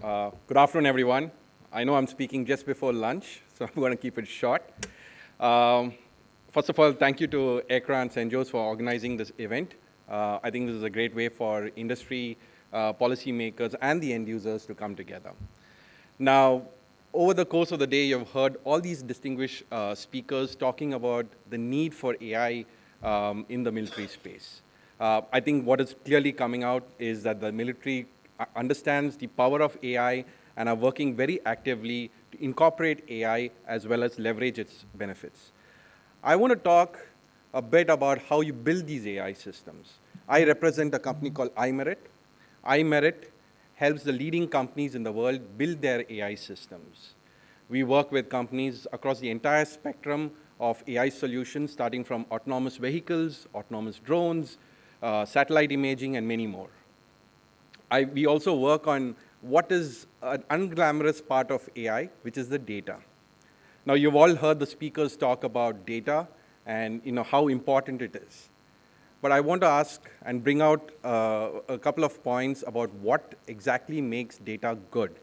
Good afternoon, everyone. I know I'm speaking just before lunch, so I'm going to keep it short. Um, First of all, thank you to ECRA and St. Joe's for organizing this event. I think this is a great way for industry, policymakers, and the end users to come together. Now, over the course of the day, you've heard all these distinguished speakers talking about the need for AI in the military space. I think what is clearly coming out is that the military understands the power of AI and are working very actively to incorporate AI as well as leverage its benefits. I want to talk a bit about how you build these AI systems. I represent a company called iMerit. iMerit helps the leading companies in the world build their AI systems. We work with companies across the entire spectrum of AI solutions, starting from autonomous vehicles, autonomous drones, satellite imaging, and many more. We also work on what is an unglamorous part of AI, which is the data. Now, you've all heard the speakers talk about data and how important it is. But I want to ask and bring out a couple of points about what exactly makes data good.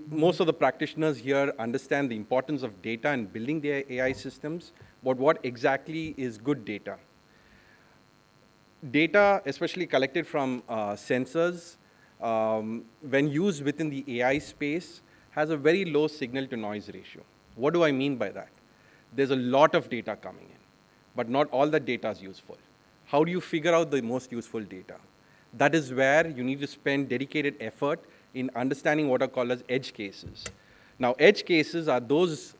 Most of the practitioners here understand the importance of data and building their AI systems, but what exactly is good data? Data, especially collected from sensors, when used within the AI space, has a very low signal-to-noise ratio. What do I mean by that? There's a lot of data coming in, but not all the data is useful. How do you figure out the most useful data? That is where you need to spend dedicated effort in understanding what are called as edge cases. Now, edge cases are those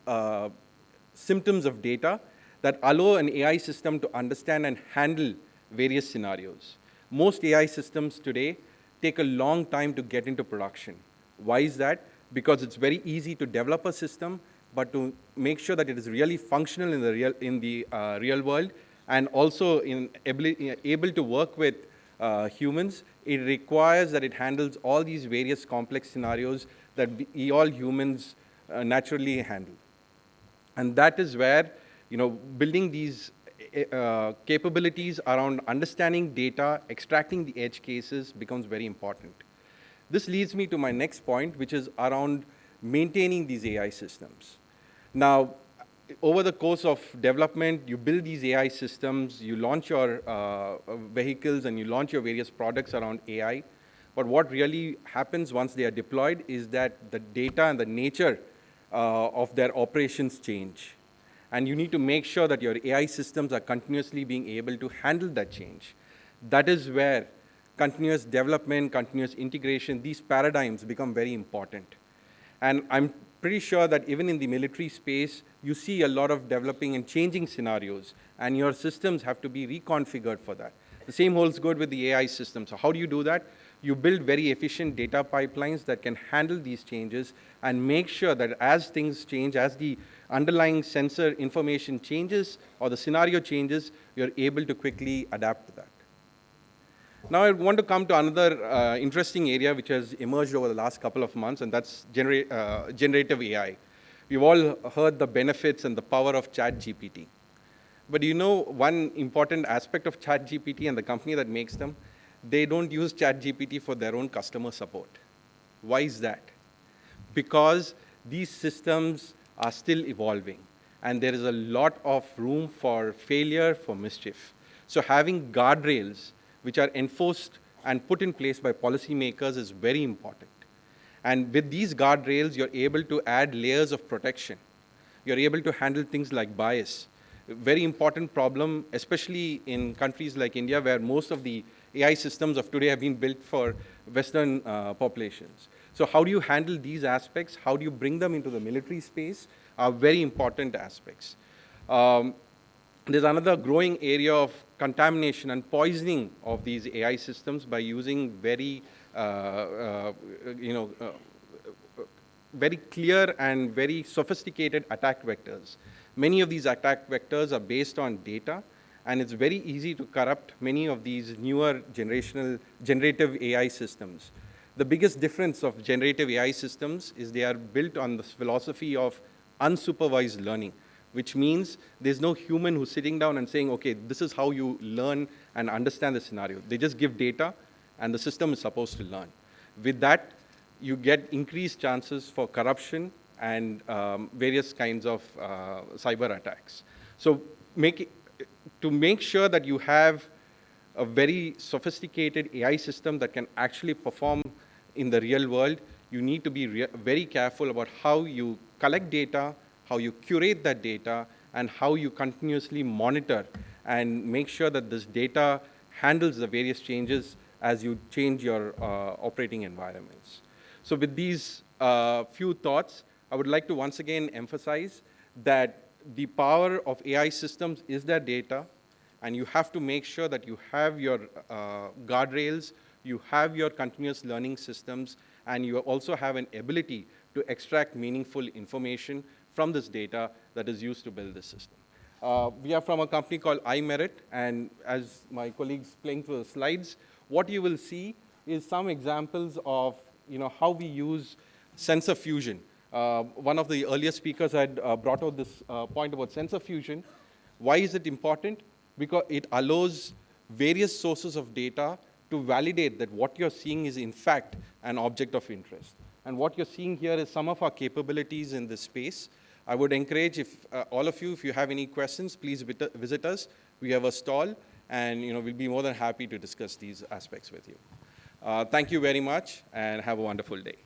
symptoms of data that allow an AI system to understand and handle various scenarios. Most AI systems today take a long time to get into production. Why is that? Because it's very easy to develop a system, but to make sure that it is really functional in the real world and also able to work with humans, it requires that it handles all these various complex scenarios that all humans naturally handle. And that is where building these capabilities around understanding data, extracting the edge cases becomes very important. This leads me to my next point, which is around maintaining these AI systems. Now, over the course of development, you build these AI systems, you launch your vehicles, and you launch your various products around AI. But what really happens once they are deployed is that the data and the nature of their operations change. And you need to make sure that your AI systems are continuously being able to handle that change. That is where continuous development, continuous integration, these paradigms become very important. And I'm pretty sure that even in the military space, you see a lot of developing and changing scenarios, and your systems have to be reconfigured for that. The same holds good with the AI system. So how do you do that? You build very efficient data pipelines that can handle these changes and make sure that as things change, as the underlying sensor information changes or the scenario changes, you're able to quickly adapt to that. Now I want to come to another interesting area which has emerged over the last couple of months, and that's generative AI. We've all heard the benefits and the power of ChatGPT. But one important aspect of ChatGPT and the company that makes them? They don't use ChatGPT for their own customer support. Why is that? Because these systems are still evolving, and there is a lot of room for failure, for mischief. So having guardrails which are enforced and put in place by policymakers is very important. And with these guardrails, you're able to add layers of protection. You're able to handle things like bias. A very important problem, especially in countries like India, where most of the AI systems of today have been built for Western populations. So how do you handle these aspects? How do you bring them into the military space? Are very important aspects. There's another growing area of contamination and poisoning of these AI systems by using very clear and very sophisticated attack vectors. Many of these attack vectors are based on data, and it's very easy to corrupt many of these newer generative AI systems. The biggest difference of generative AI systems is they are built on this philosophy of unsupervised learning, which means there's no human who's sitting down and saying, okay, this is how you learn and understand the scenario. They just give data, and the system is supposed to learn. With that, you get increased chances for corruption and various kinds of cyber attacks. So to make sure that you have a very sophisticated AI system that can actually perform in the real world, you need to be very careful about how you collect data, how you curate that data, and how you continuously monitor and make sure that this data handles the various changes as you change your operating environments. So with these few thoughts, I would like to once again emphasize that the power of AI systems is their data, and you have to make sure that you have your guardrails, you have your continuous learning systems, and you also have an ability to extract meaningful information from this data that is used to build this system. We are from a company called iMerit, and as my colleagues playing through the slides, what you will see is some examples of how we use sensor fusion. One of the earlier speakers had brought out this point about sensor fusion. Why is it important? Because it allows various sources of data to validate that what you're seeing is in fact an object of interest. And what you're seeing here is some of our capabilities in this space. I would encourage all of you, if you have any questions, please visit us. We have a stall, and we'll be more than happy to discuss these aspects with you. Thank you very much, and have a wonderful day.